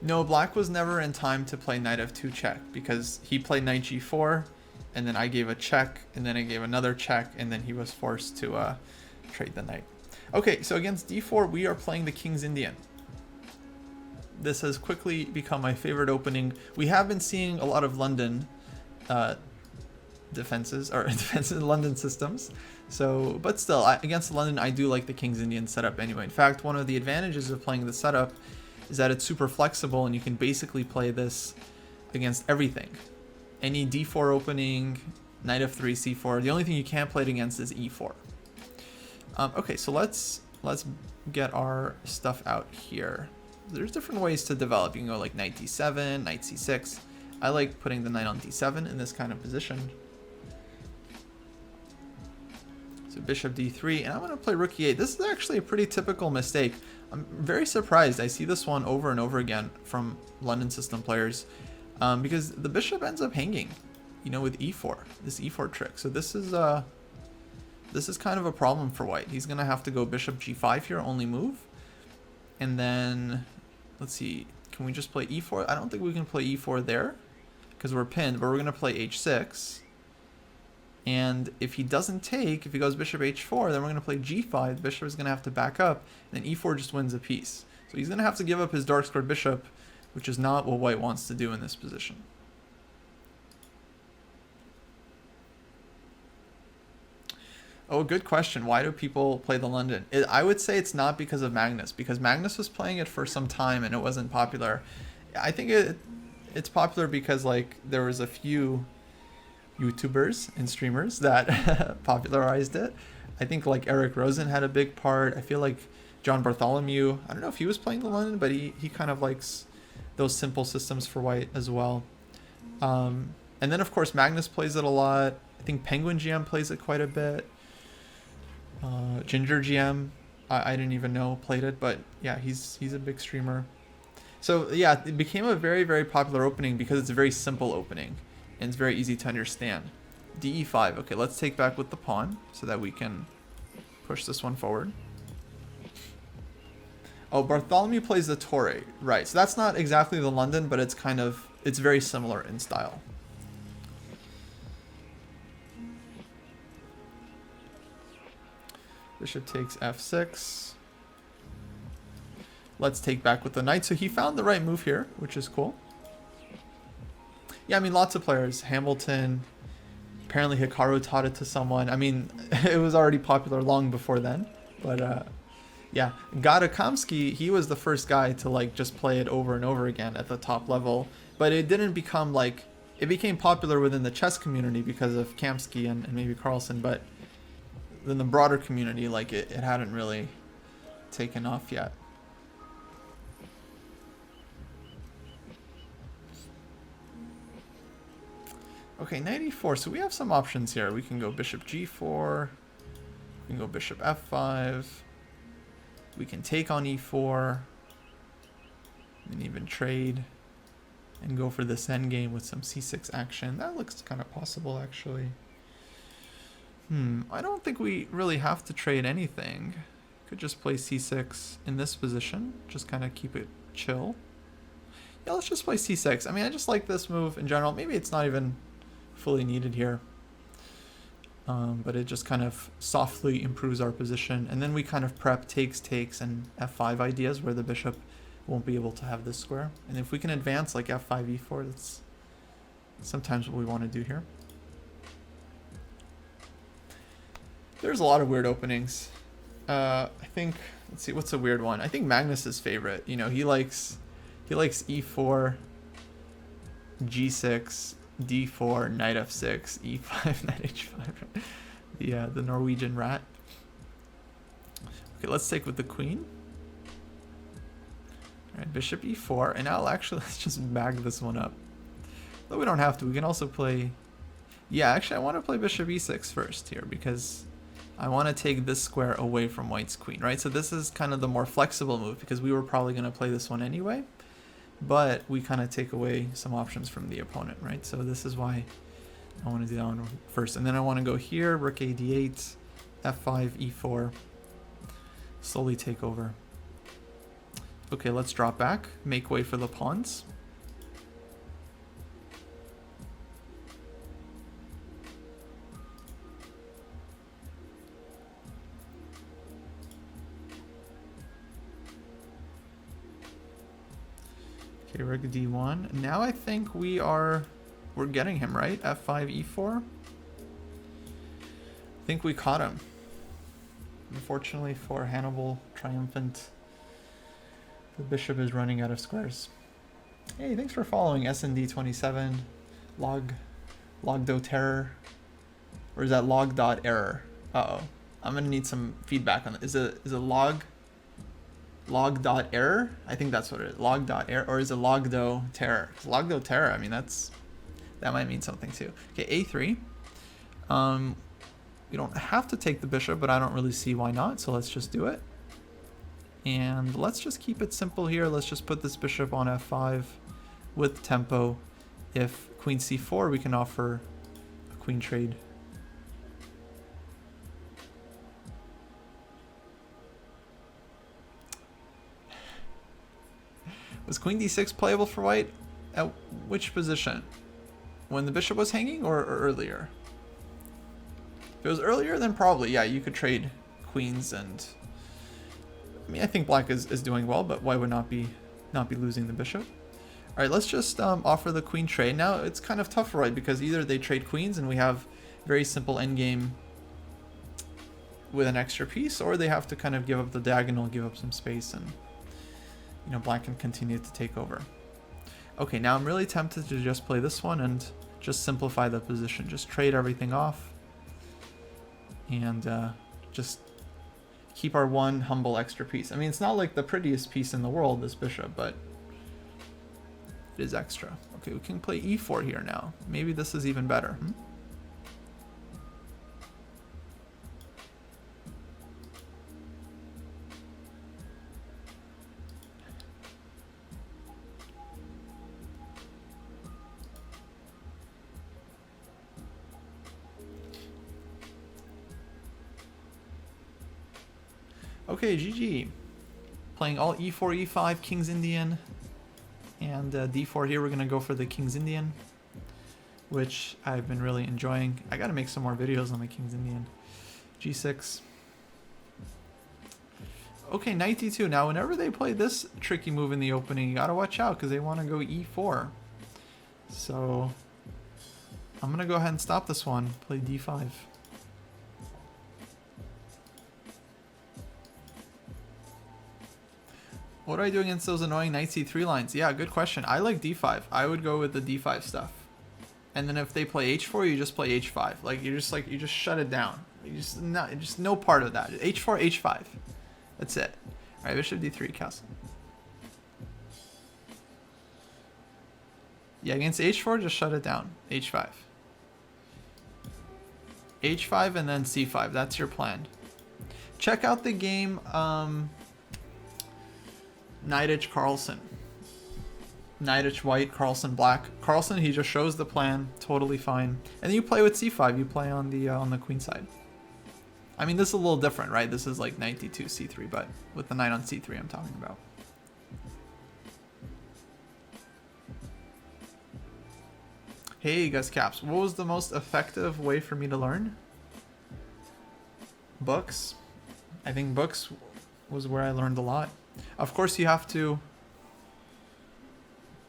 No, black was never in time to play knight f2 check because he played knight g4, and then I gave a check, and then I gave another check, and then he was forced to trade the knight. Okay, so against d4, we are playing the King's Indian. This has quickly become my favorite opening. We have been seeing a lot of London defenses, or defenses in London systems. So, but still, against London, I do like the King's Indian setup anyway. In fact, one of the advantages of playing the setup is that it's super flexible, and you can basically play this against everything. Any d4 opening, knight f3, c4. The only thing you can't play it against is e4. Okay, so let's get our stuff out here. There's different ways to develop. You can go like knight d7, knight c6. I like putting the knight on d7 in this kind of position. So bishop d3, and I'm going to play rook e8. This is actually a pretty typical mistake. I'm very surprised. I see this one over and over again from London system players because the bishop ends up hanging, you know, with e4, this e4 trick. So this is kind of a problem for white. He's going to have to go bishop g5 here, only move. And then, let's see, can we just play e4? I don't think we can play e4 there because we're pinned, but we're going to play h6. And if he doesn't take, if he goes bishop h4, then we're going to play g5. The bishop is going to have to back up, and then e4 just wins a piece. So he's going to have to give up his dark squared bishop, which is not what white wants to do in this position. Oh, good question. Why do people play the London? I would say it's not because of Magnus, because Magnus was playing it for some time and it wasn't popular. I think it's popular because like there was a few YouTubers and streamers that popularized it. I think like Eric Rosen had a big part. I feel like John Bartholomew, I don't know if he was playing the London, but he kind of likes those simple systems for white as well. And then of course Magnus plays it a lot. I think Penguin GM plays it quite a bit. Ginger GM, I didn't even know played it, but yeah, he's a big streamer. So yeah, it became a very, very popular opening because it's a very simple opening and it's very easy to understand. DE5. Okay, let's take back with the pawn so that we can push this one forward. Oh, Bartholomew plays the Torre. Right, so that's not exactly the London, but it's very similar in style. Bishop takes f6. Let's take back with the knight. So he found the right move here, which is cool. Yeah, I mean, lots of players. Hamilton, apparently Hikaru taught it to someone. I mean, it was already popular long before then. But yeah, Kostya, he was the first guy to like just play it over and over again at the top level. But it didn't become like, it became popular within the chess community because of Kamsky and maybe Carlsen. But in the broader community, like it hadn't really taken off yet. Okay, knight e4. So we have some options here. We can go bishop g4. We can go bishop f5. We can take on e4. And even trade. And go for this endgame with some c6 action. That looks kind of possible, actually. I don't think we really have to trade anything. Could just play c6 in this position. Just kind of keep it chill. Yeah, let's just play c6. I mean, I just like this move in general. Maybe it's not even fully needed here. But it just kind of softly improves our position. And then we kind of prep takes, and f5 ideas where the bishop won't be able to have this square. And if we can advance like f5, e4, that's sometimes what we want to do here. There's a lot of weird openings. I think, let's see, what's a weird one? I think Magnus's favorite. You know, he likes e4, g6, d4, knight f6, e5, knight h5. The Norwegian rat. Okay, let's take with the queen. All right, bishop e4, and now let's just bag this one up. Though we don't have to. We can also play. Yeah, actually, I want to play bishop e6 first here because I want to take this square away from white's queen, right? So this is kind of the more flexible move because we were probably going to play this one anyway, but we kind of take away some options from the opponent, right? So this is why I want to do that one first. And then I want to go here, rook a d8, f5, e4, slowly take over. Okay, let's drop back. Make way for the pawns. Okay, rook d1. Now I think we're getting him, right? f5, e4. I think we caught him. Unfortunately for Hannibal Triumphant, the bishop is running out of squares. Hey, thanks for following SND27, log.do terror, or is that log.error? Uh-oh. I'm gonna need some feedback on it. Is it log.error? I think that's what it is. Log.error, or is it log.do terror? Log.do terror, I mean, that might mean something too. Okay, a3. We don't have to take the bishop, but I don't really see why not, so let's just do it. And let's just keep it simple here. Let's just put this bishop on f5 with tempo. If queen c4, we can offer a queen trade. Was queen d6 playable for white? At which position? When the bishop was hanging or earlier? If it was earlier, then probably, yeah, you could trade queens, and I mean, I think black is doing well, but white would not be losing the bishop. All right, let's just offer the queen trade. Now it's kind of tough for white because either they trade queens and we have very simple endgame with an extra piece, or they have to kind of give up the diagonal, give up some space, and you know, black can continue to take over. Okay, now I'm really tempted to just play this one and just simplify the position. Just trade everything off and just keep our one humble extra piece. I mean, it's not like the prettiest piece in the world, this bishop, but it is extra. Okay, we can play e4 here now. Maybe this is even better. Okay, GG. Playing all e4, e5, King's Indian, and d4 here. We're gonna go for the King's Indian, which I've been really enjoying. I gotta make some more videos on the King's Indian. g6. Okay, knight d2. Now, whenever they play this tricky move in the opening, you gotta watch out because they want to go e4. So I'm gonna go ahead and stop this one. Play d5. What do I do against those annoying knight c3 lines? Yeah, good question. I like d5. I would go with the d5 stuff. And then if they play h4, you just play h5. You just shut it down. Just no part of that. h4, h5. That's it. All right, bishop d3, castle. Yeah, against h4, just shut it down. h5. h5 and then c5. That's your plan. Check out the game Knight Carlsen. Knight white, Carlsen black. Carlsen, he just shows the plan, totally fine. And then you play with c5. You play on the queen side. I mean, this is a little different, right? This is like knight d2, c3, but with the knight on c3 I'm talking about. Hey, Gus Caps. What was the most effective way for me to learn? Books. I think books was where I learned a lot. Of course, you have to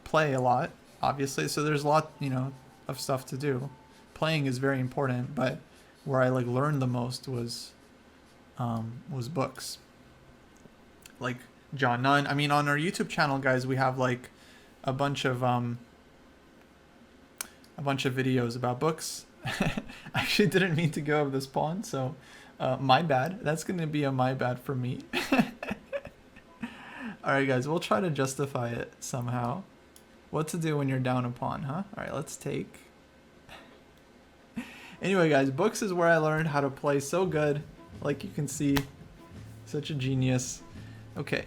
play a lot, obviously. So there's a lot, you know, of stuff to do. Playing is very important, but where I learned the most was books. Like John Nunn. I mean, on our YouTube channel, guys, we have like a bunch of videos about books. I actually didn't mean to go of this pawn, so my bad. That's gonna be a my bad for me. Alright guys, we'll try to justify it somehow. What to do when you're down a pawn, huh? Alright, let's take... Anyway guys, books is where I learned how to play so good. Like you can see, such a genius. Okay,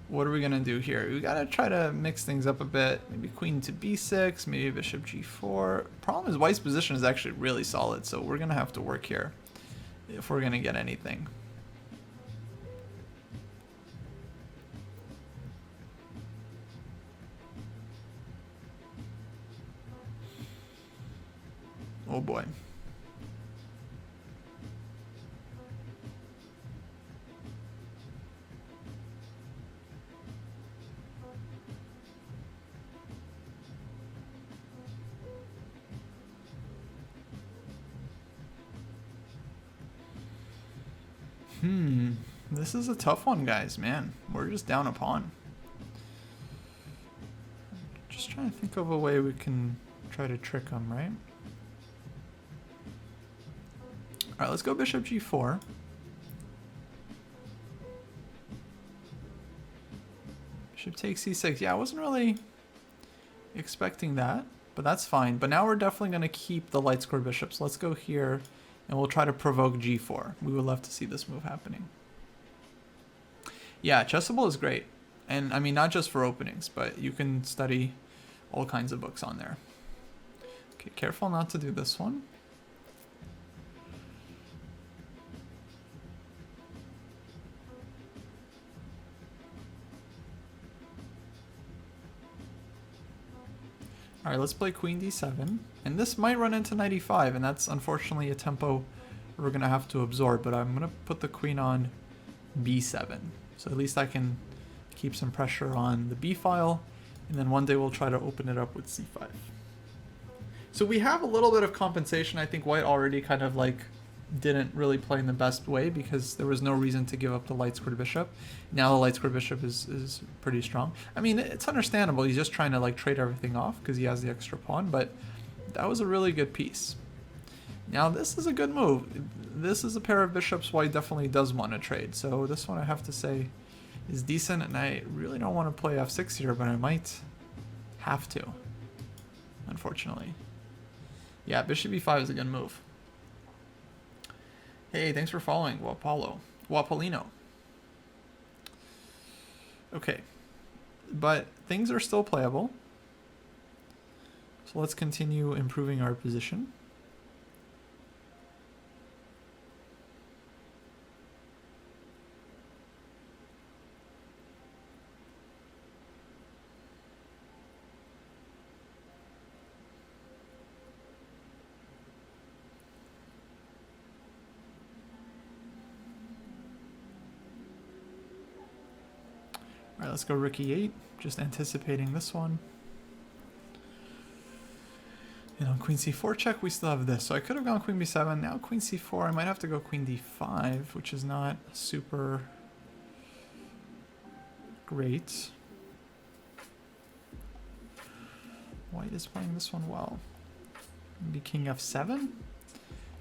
what are we gonna do here? We gotta try to mix things up a bit. Maybe queen to b6, maybe bishop g4. Problem is white's position is actually really solid, so we're gonna have to work here if we're gonna get anything. Oh boy. This is a tough one, guys, man. We're just down a pawn. Just trying to think of a way we can try to trick him, right? Alright, let's go bishop g4. Bishop takes c6. Yeah, I wasn't really expecting that, but that's fine. But now we're definitely going to keep the light square bishops. Let's go here, and we'll try to provoke g4. We would love to see this move happening. Yeah, Chessable is great. And I mean, not just for openings, but you can study all kinds of books on there. Okay, careful not to do this one. Alright, let's play queen d7. And this might run into knight e5, and that's unfortunately a tempo we're going to have to absorb. But I'm going to put the queen on b7. So at least I can keep some pressure on the b file, and then one day we'll try to open it up with c5. So we have a little bit of compensation. I think white already kind of like didn't really play in the best way because there was no reason to give up the light squared bishop. Now the light squared bishop is pretty strong. I mean, it's understandable. He's just trying to like trade everything off because he has the extra pawn, but that was a really good piece. Now this is a good move. This is a pair of bishops white definitely does want to trade. So this one I have to say is decent, and I really don't want to play f6 here, but I might have to, unfortunately. Yeah, bishop e5 is a good move. Hey, thanks for following, Wapolino. Okay, but things are still playable. So let's continue improving our position. All right, let's go rook e8, just anticipating this one. And on queen c4 check, we still have this. So I could have gone queen b7, now queen c4. I might have to go queen d5, which is not super great. White is playing this one well. Maybe king f7?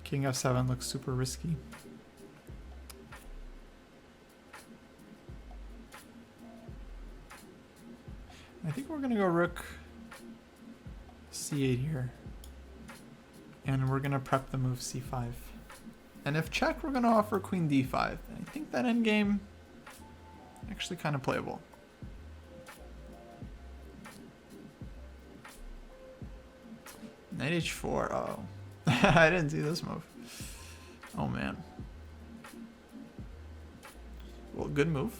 King f7 looks super risky. I think we're going to go rook c8 here. And we're going to prep the move c5. And if check, we're going to offer queen d5. I think that endgame actually kind of playable. Knight h4. Oh, I didn't see this move. Oh, man. Well, good move.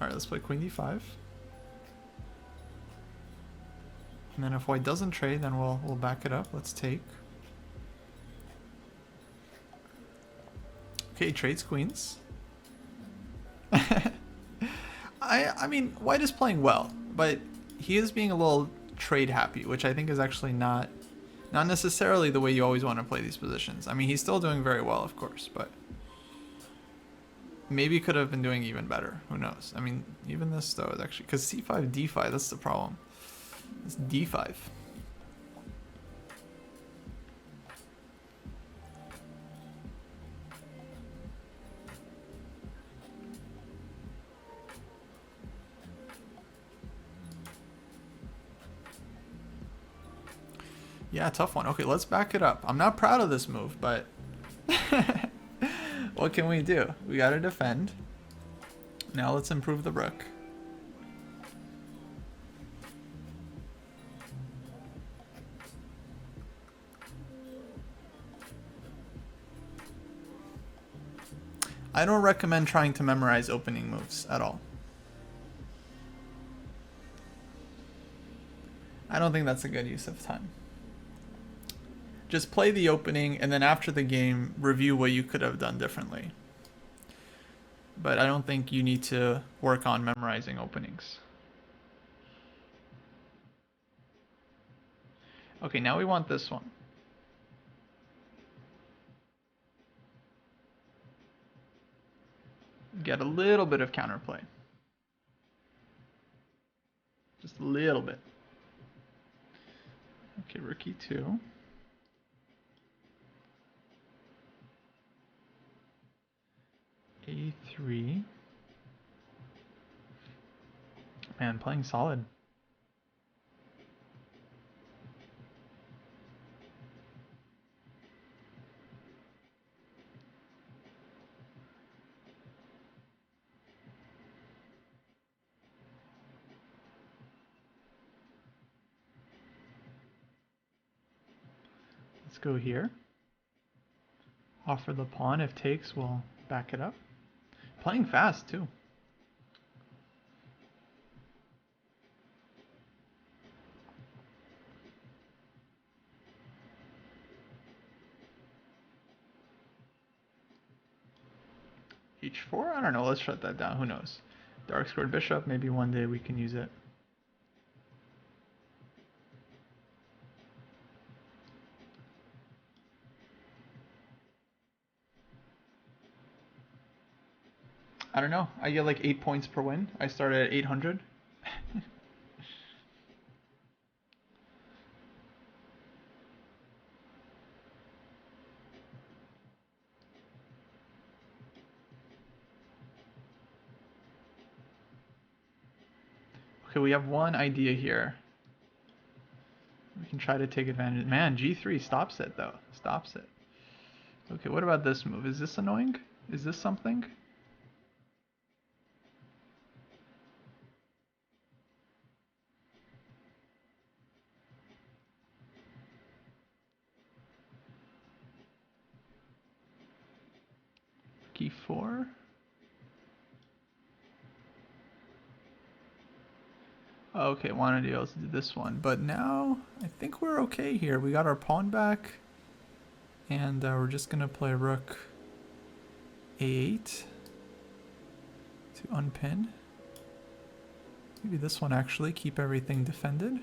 Alright, let's play queen d5. And then if white doesn't trade, then we'll back it up. Let's take. Okay, trades queens. I mean, white is playing well, but he is being a little trade happy, which I think is actually not necessarily the way you always want to play these positions. I mean, he's still doing very well, of course, but maybe could have been doing even better. Who knows? I mean, even this though is actually, because c5, d5, that's the problem. It's d5. Yeah, tough one. Okay, let's back it up. I'm not proud of this move, but what can we do? We gotta defend. Now let's improve the rook. I don't recommend trying to memorize opening moves at all. I don't think that's a good use of time. Just play the opening, and then after the game, review what you could have done differently. But I don't think you need to work on memorizing openings. Okay, now we want this one. Get a little bit of counterplay. Just a little bit. Okay, rook e2. a3. Man, playing solid. Let's go here. Offer the pawn. If takes, we'll back it up. Playing fast, too. h4? I don't know. Let's shut that down. Who knows? Dark squared bishop. Maybe one day we can use it. I don't know. I get like 8 points per win. I started at 800. Okay, we have one idea here. We can try to take advantage. Man, g3 stops it though. Stops it. Okay, what about this move? Is this annoying? Is this something? e4. Okay, wanted to be able to do this one, but now I think we're okay here. We got our pawn back, and we're just gonna play rook a8 to unpin. Maybe this one actually, keep everything defended.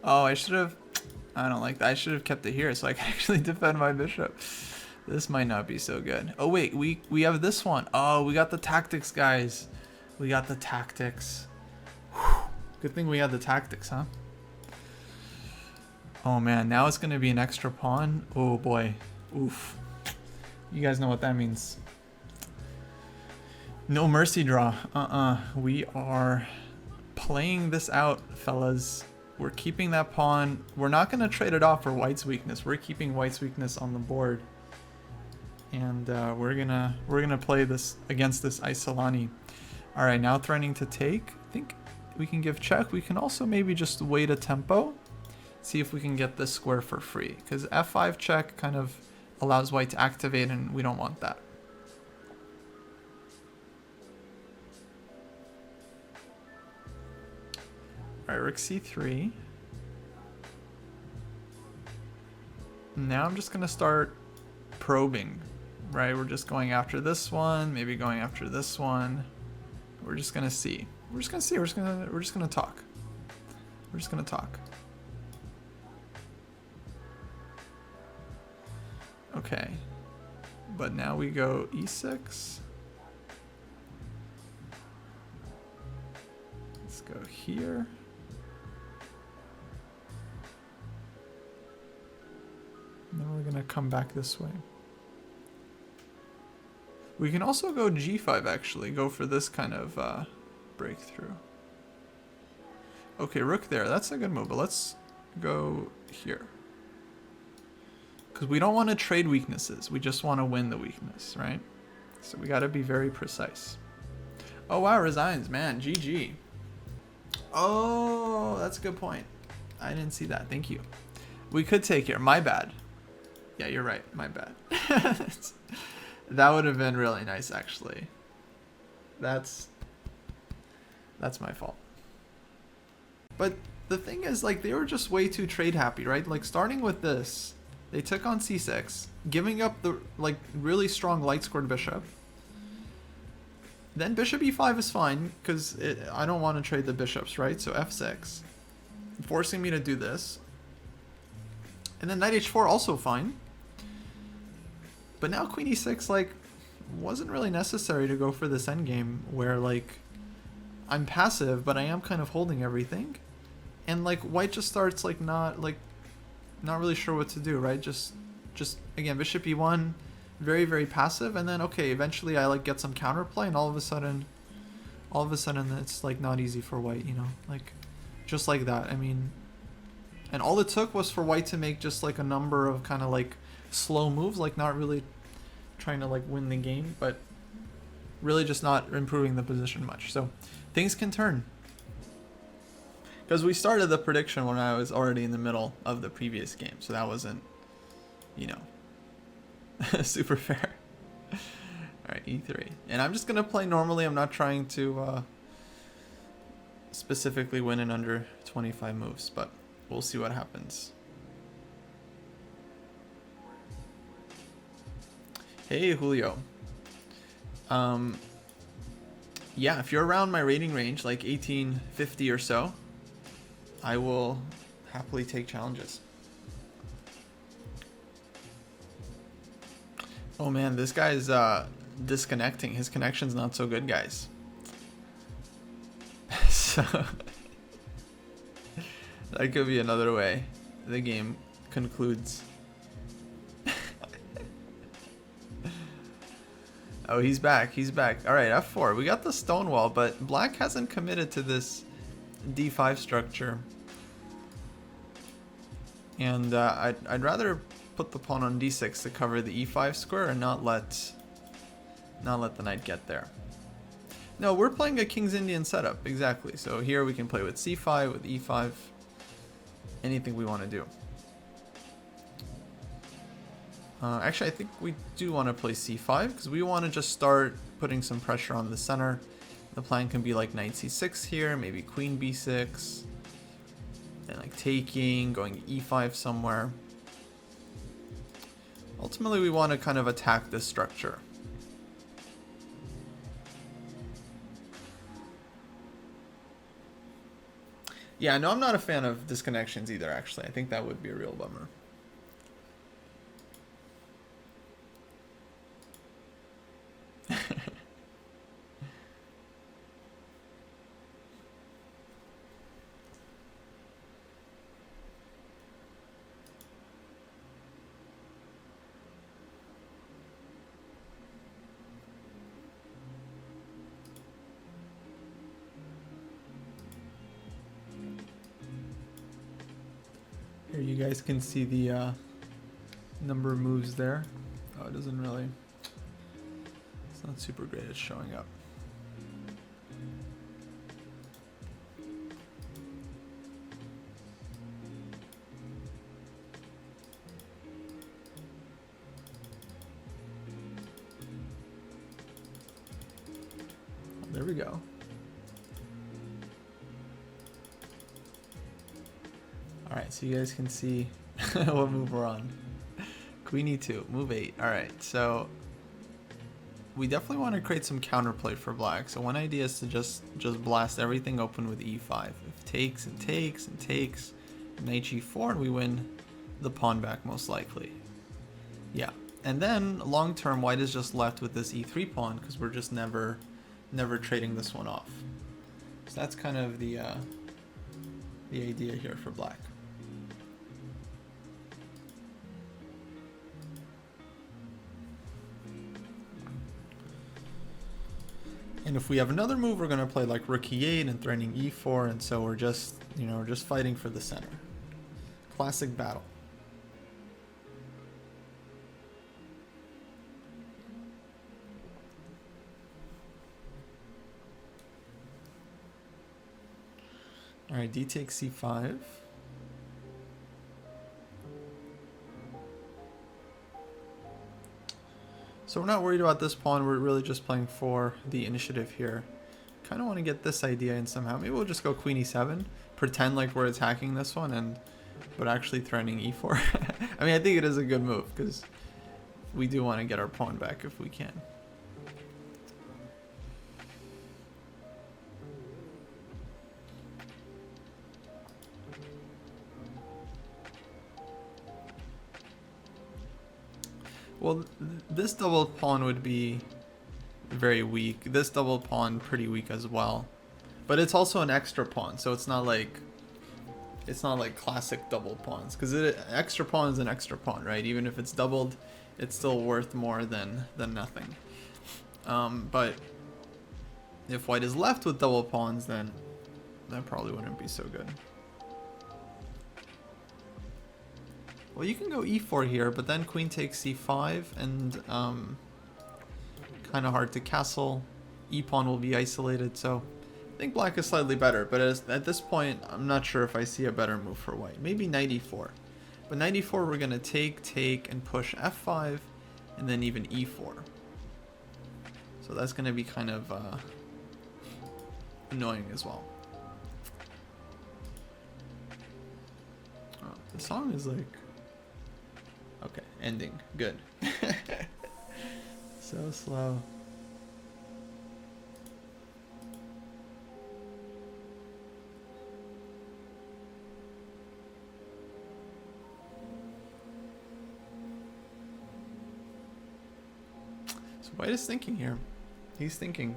Oh, I should have... I don't like that. I should have kept it here so I can actually defend my bishop. This might not be so good. Oh, wait. We have this one. Oh, we got the tactics, guys. We got the tactics. Whew. Good thing we had the tactics, huh? Oh, man. Now it's going to be an extra pawn. Oh, boy. Oof. You guys know what that means. No mercy draw. We are playing this out, fellas. We're keeping that pawn. We're not going to trade it off for white's weakness. We're keeping white's weakness on the board. And we're gonna play this against this Isolani. All right, now threatening to take. I think we can give check. We can also maybe just wait a tempo. See if we can get this square for free. Because f5 check kind of allows white to activate, and we don't want that. Alright, rook c3. Now I'm just going to start probing, right? We're just going after this one, maybe going after this one. We're just going to see. We're just going to see. We're just going to talk. We're just going to talk. Okay. But now we go e6. Let's go here. And then we're going to come back this way. We can also go g5 actually, go for this kind of breakthrough. Okay, rook there, that's a good move, but let's go here. Because we don't want to trade weaknesses, we just want to win the weakness, right? So we got to be very precise. Oh wow, resigns, man. GG. Oh, that's a good point. I didn't see that. Thank you. We could take here. My bad. Yeah, you're right. My bad. That would have been really nice, actually. That's my fault. But the thing is, like, they were just way too trade happy, right? Like, starting with this, they took on c6, giving up the, like, really strong light-scored bishop. Then bishop e5 is fine, because I don't want to trade the bishops, right? So f6, forcing me to do this. And then knight h4, also fine. But now queen e6, like, wasn't really necessary to go for this endgame, where, like, I'm passive, but I am kind of holding everything. And, like, white just starts, like, not really sure what to do, right? Just again, bishop e1, very, very passive, and then, okay, eventually I, like, get some counterplay, and all of a sudden it's, like, not easy for white, you know? Like, just like that. I mean, and all it took was for white to make just, like, a number of kind of, like, slow moves, like, not really trying to, like, win the game, but really just not improving the position much. So things can turn. Because we started the prediction when I was already in the middle of the previous game, so that wasn't, you know, super fair. Alright, e3. And I'm just going to play normally. I'm not trying to specifically win in under 25 moves, but we'll see what happens. Hey, Julio. Yeah, if you're around my rating range, like 1850 or so, I will happily take challenges. Oh man, this guy's disconnecting. His connection's not so good, guys. So that could be another way the game concludes. Oh, he's back. He's back. All right, f4. We got the stone wall, but black hasn't committed to this d5 structure. And I'd rather put the pawn on d6 to cover the e5 square and not let the knight get there. No, we're playing a King's Indian setup, exactly. So here we can play with c5, with e5, anything we want to do. Actually, I think we do want to play c5 because we want to just start putting some pressure on the center. The plan can be like knight c6 here, maybe queen b6, then like taking, going e5 somewhere. Ultimately, we want to kind of attack this structure. Yeah, no, I'm not a fan of disconnections either, actually. I think that would be a real bummer. Here you guys can see the number of moves there. Oh, it doesn't really, it's not super great at showing up. Oh, there we go. Alright, so you guys can see what move we're on. Queen e2, move 8. Alright, so we definitely want to create some counterplay for black. So one idea is to just blast everything open with e5. If takes and takes and takes, knight g4, and we win the pawn back most likely. Yeah, and then long term, white is just left with this e3 pawn because we're just never trading this one off. So that's kind of the idea here for black. And if we have another move, we're going to play like rook e8 and threatening e4, and so we're just, you know, we're just fighting for the center. Classic battle. All right, d takes c5. So we're not worried about this pawn. We're really just playing for the initiative here. Kind of want to get this idea in somehow. Maybe we'll just go queen e7, pretend like we're attacking this one, but actually threatening e4. I mean, I think it is a good move because we do want to get our pawn back if we can. Well, this double pawn would be very weak. This double pawn pretty weak as well. But it's also an extra pawn, so it's not like classic double pawns, because extra pawn is an extra pawn, right? Even if it's doubled, it's still worth more than nothing. But if white is left with double pawns, then that probably wouldn't be so good. Well, you can go e4 here, but then queen takes c5, and kind of hard to castle. E-pawn will be isolated, so I think black is slightly better. But at this point, I'm not sure if I see a better move for white. Maybe knight e4. But knight e4, we're going to take, and push f5, and then even e4. So that's going to be kind of annoying as well. Oh, the song is like... Okay, ending. Good. So slow. So white is thinking here. He's thinking.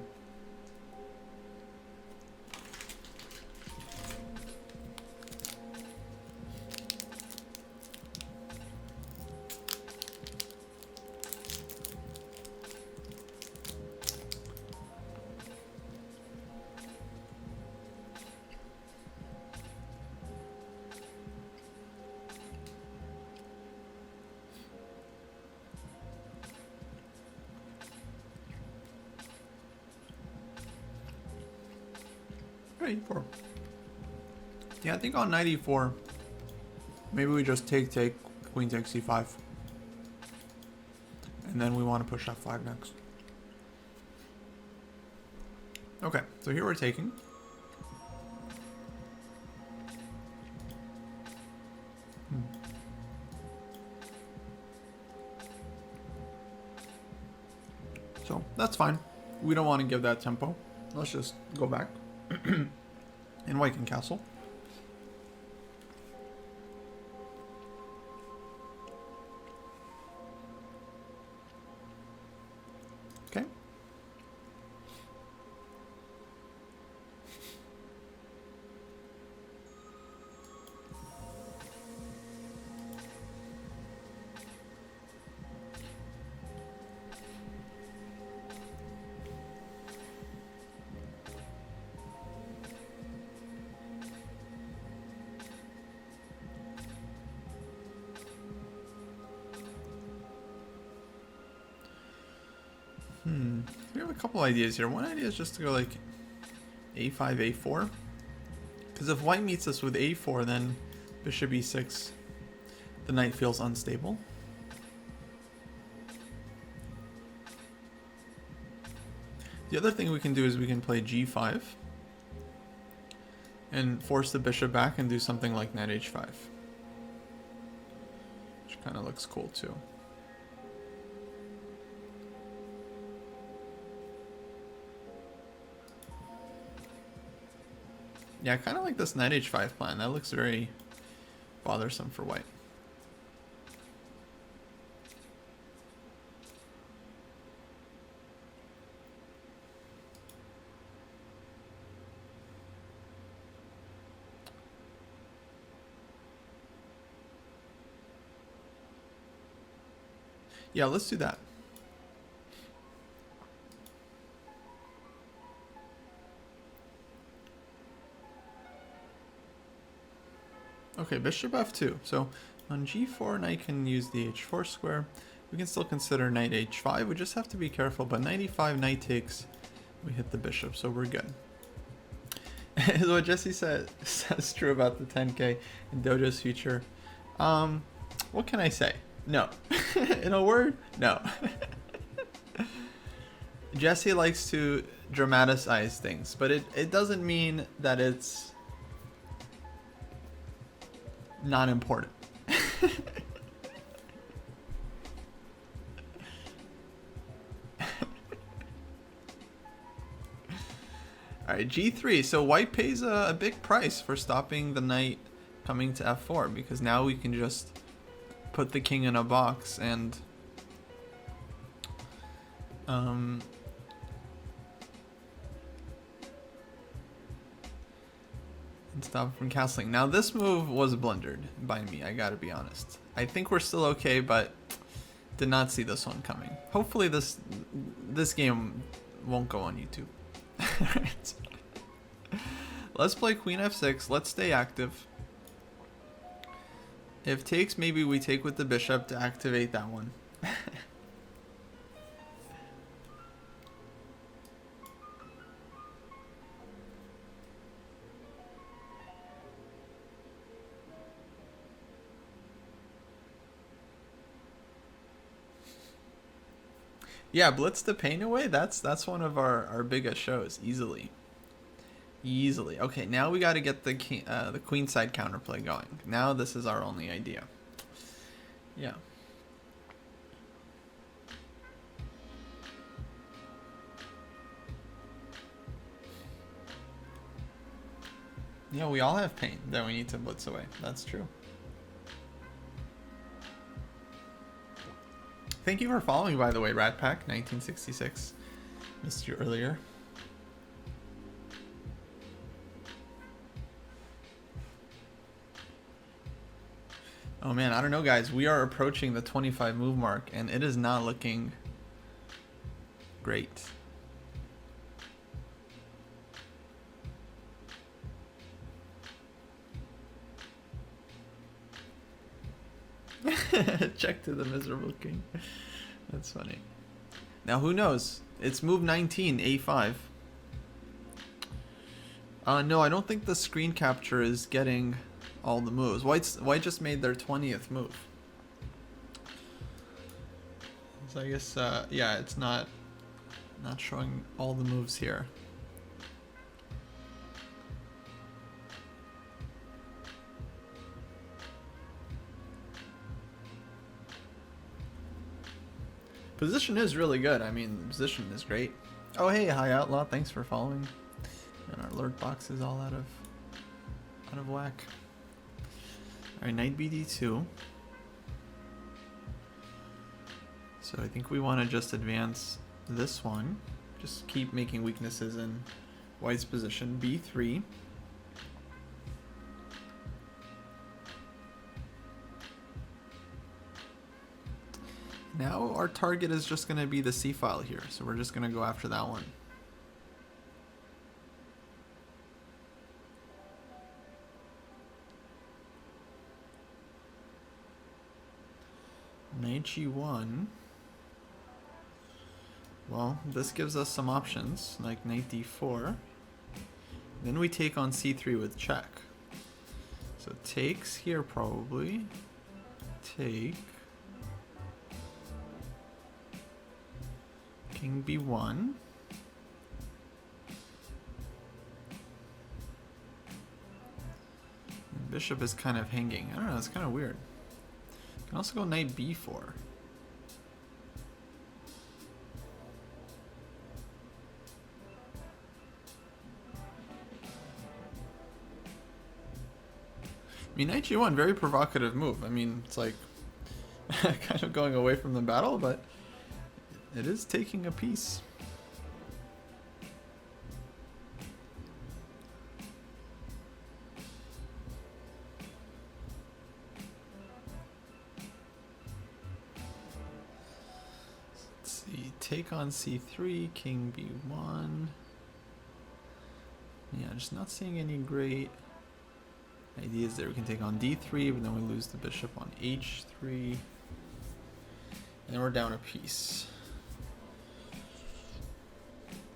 Knight e4. Yeah, I think on knight e4, maybe we just take, queen takes c5. And then we want to push f5 next. Okay, so here we're taking. So that's fine. We don't want to give that tempo. Let's just go back. And white can castle. Okay. We have a couple ideas here. One idea is just to go like a5, a4. Because if white meets us with a4, then bishop e6, the knight feels unstable. The other thing we can do is we can play g5 and force the bishop back and do something like knight h5. Which kind of looks cool too. Yeah, I kind of like this knight h5 plan. That looks very bothersome for white. Yeah, let's do that. Okay, bishop f2. So on g4, knight can use the h4 square. We can still consider knight h5. We just have to be careful. But knight e5, knight takes, we hit the bishop, so we're good. Is what Jesse says true about the 10K in Dojo's future? What can I say? No. In a word, no. Jesse likes to dramatize things, but it doesn't mean that it's not important. Alright, G3. So white pays a big price for stopping the knight coming to F4, because now we can just put the king in a box and stop from castling. Now this move was blundered by me, I gotta be honest. I think we're still okay, but did not see this one coming. Hopefully this game won't go on YouTube. Alright. Let's play Queen F6. Let's stay active. If takes, maybe we take with the bishop to activate that one. Yeah, Blitz the pain away. That's one of our biggest shows, easily. Easily. Okay, now we got to get the queen side counterplay going. Now this is our only idea. Yeah. Yeah, we all have pain that we need to blitz away. That's true. Thank you for following, by the way, RatPack1966. Missed you earlier. Oh man, I don't know, guys. We are approaching the 25 move mark, and it is not looking great. Check to the miserable king. That's funny. Now who knows? It's move 19, A5. No, I don't think the screen capture is getting all the moves. White just made their 20th move. So I guess yeah, it's not showing all the moves here. Position is really good. I mean, the position is great. Oh hey, High Outlaw, thanks for following. And our alert box is all out of whack. Alright, knight bd2. So I think we want to just advance this one. Just keep making weaknesses in white's position. b3. Now our target is just going to be the c file here, so we're just going to go after that one. Knight g1. Well, this gives us some options, like knight d4. Then we take on c3 with check. So takes here probably. Take. King b1. Bishop is kind of hanging. I don't know, it's kind of weird. Can also go knight b4. I mean, knight g1, very provocative move. I mean, it's like kind of going away from the battle, but it is taking a piece. Let's see, take on c3, king b1. Yeah, just not seeing any great ideas there. We can take on d3, but then we lose the bishop on h3. And then we're down a piece.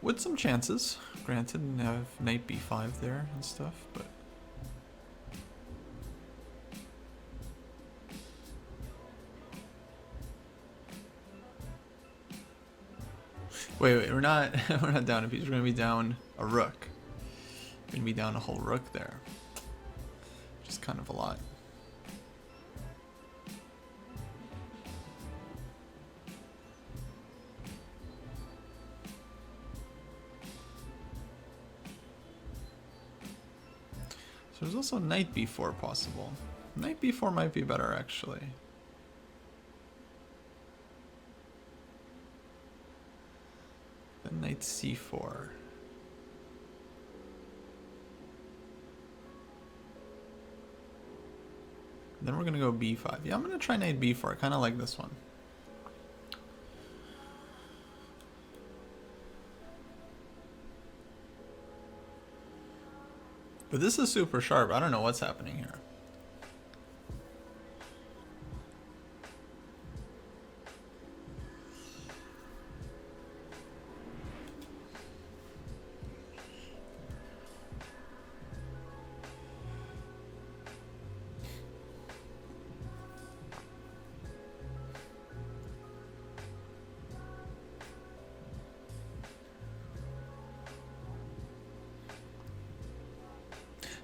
with some chances. Granted, and have knight b5 there and stuff, but wait, we're not we're not down a piece. We're gonna be down a rook. We're gonna be down a whole rook there, which is kind of a lot. There's also knight b4 possible. Knight b4 might be better, actually. Then knight c4. Then we're gonna go b5. Yeah, I'm gonna try knight b4. I kind of like this one. But this is super sharp. I don't know what's happening here.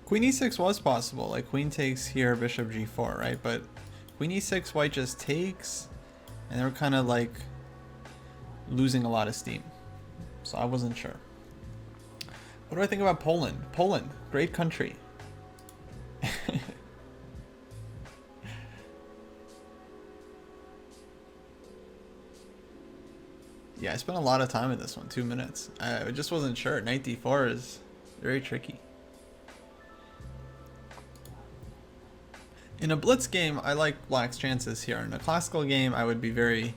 Queen e6 was possible, like queen takes here, bishop g4, right? But queen e6, white just takes, and they're kind of like losing a lot of steam. So I wasn't sure. What do I think about Poland? Poland, great country. Yeah, I spent a lot of time in this one, 2 minutes. I just wasn't sure. Knight d4 is very tricky. In a blitz game, I like black's chances here. In a classical game, I would be very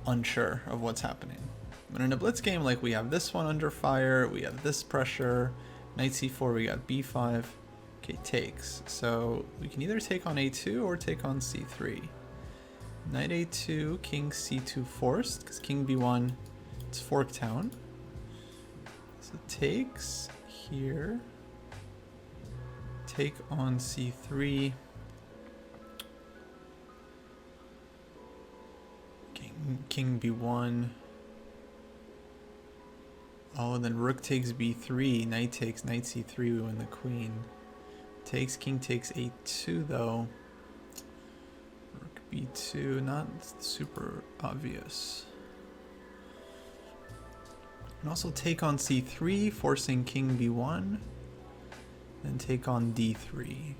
unsure of what's happening. But in a blitz game, like we have this one under fire, we have this pressure, knight c4, we got b5, okay, takes. So we can either take on a2 or take on c3. Knight a2, king c2 forced, because king b1, it's fork town. So takes here. Take on c3. King b1. Oh, and then rook takes b3. Knight takes knight c3. We win the queen. Takes king takes a2 though. Rook b2. Not super obvious. And also take on c3, forcing king b1. Then take on d3.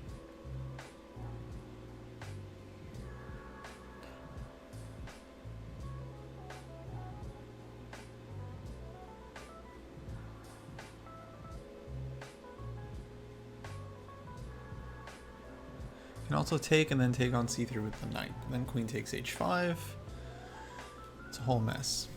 Can also take and then take on c3 with the knight. And then queen takes h5. It's a whole mess.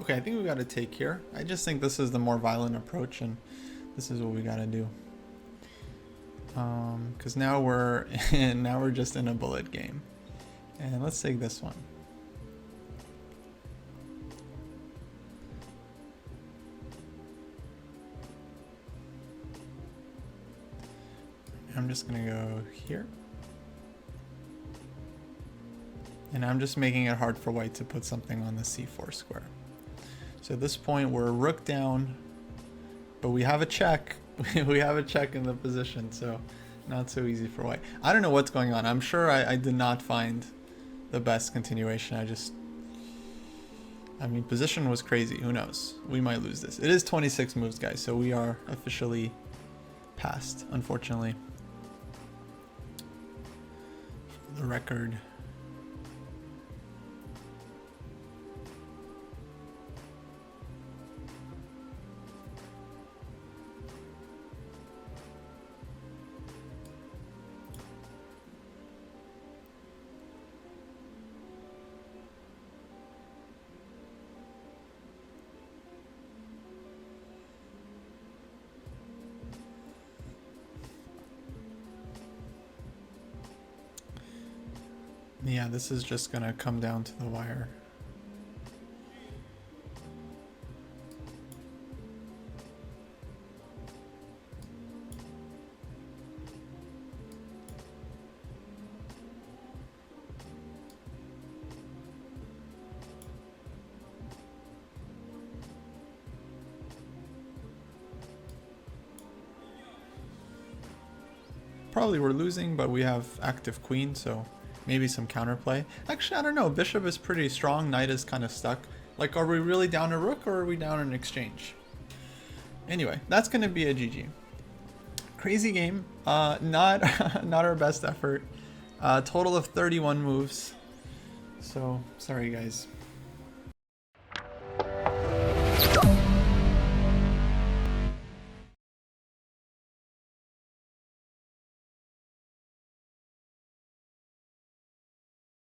Okay, I think we got to take here. I just think this is the more violent approach, and this is what we got to do. Because now we're just in a bullet game, and let's take this one. I'm just gonna go here, and I'm just making it hard for white to put something on the c4 square. So at this point, we're rook down, but we have a check. We have a check in the position, so not so easy for white. I don't know what's going on. I'm sure I did not find the best continuation. I mean, position was crazy. Who knows? We might lose this. It is 26 moves, guys, so we are officially passed, unfortunately. the record. Yeah, this is just gonna come down to the wire. Probably we're losing, but we have active queen, so maybe some counterplay. Actually, I don't know. Bishop is pretty strong. Knight is kind of stuck. Like, are we really down a rook, or are we down an exchange? Anyway, that's going to be a GG. Crazy game. Not not our best effort. Total of 31 moves. So, sorry guys.